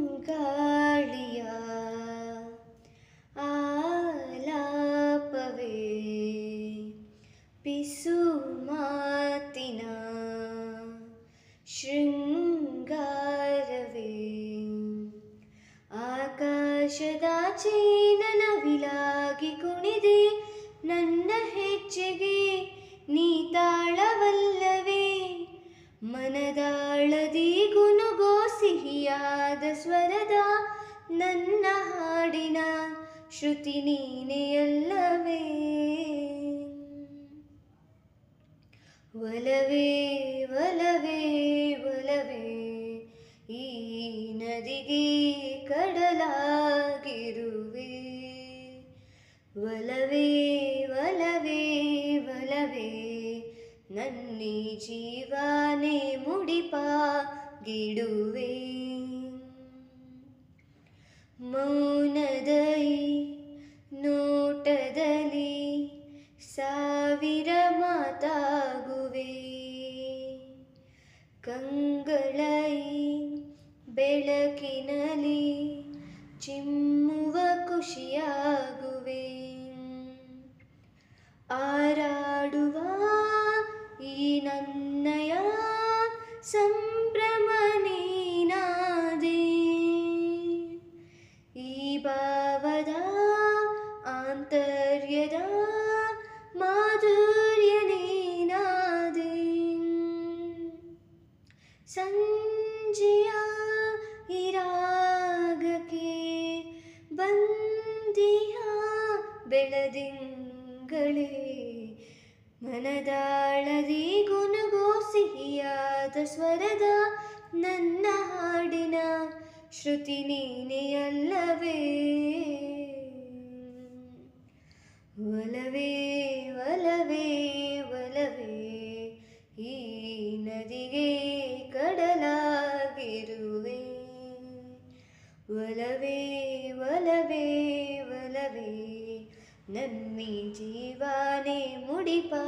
ತಂಗಾಳಿಯ ಆಲಾಪವೇ ಪಿಸು ಮಾತಿನ ಶೃಂಗಾರವೇ ಆಕಾಶದಾಚೆ ನವಿಲಾಗಿ ಕುಣಿದೆ ನನ್ನ ಹೆಜ್ಜೆಗೆ ನೀ ತಾಳವಲ್ಲವೇ ಮನದಾಳದಿ ಗುನುಗೋ ಸಿಹಿಯಾದ ಸ್ವರದ ನನ್ನ ಹಾಡಿನ ಶ್ರುತಿ ನೀನೆಯಲ್ಲವೇ ಒಲವೇ ಒಲವೇ ಒಲವೇ ಈ ನದಿಗೆ ಕಡಲಾಗಿರುವೆ ಒಲವೇ ಒಲವೇ ಒಲವೇ ನನ್ನಿ ಜೀವಾನೇ ಮುಡಿಪಾಗಿಡುವೆ ಮೌನದೈ ನೋಟದಲ್ಲಿ ಸಾವಿರ ಮಾತಾಗುವೆ ಕಂಗಳೈ ಬೆಳಕಿನಲ್ಲಿ ಚಿಮ್ಮುವ ಖುಷಿಯಾಗುವೆ ಆರಾಡುವ ಈ ನನ್ನಯ ಸಂಭ್ರಮ ನೀನಾದೆ ಈ ಭಾವದ ಆಂತರ್ಯದ ಮಾಧುರ್ಯ ನೀನಾದೆ ಸಂಜೆಯ ಇರಾಗಕ್ಕೆ ಬಂದಿಯ ಬೆಳದಿಂಗಳೇ ಮನದಾಳದಿ ಗುನುಗೋ ಸಿಹಿಯಾದ ಸ್ವರದ ನನ್ನ ಹಾಡಿನ ಶ್ರುತಿ ನೀನೆಯಲ್ಲವೇ ಒಲವೇ ಒಲವೇ ಒಲವೇ ಈ ನದಿಗೆ ಕಡಲಾಗಿರುವೆ ಒಲವೇ ಒಲವೇ ಒಲವೇ ನನ್ನಿ ಜೀವಾನೇ ಮುಡಿಪಾಗಿಡುವೆ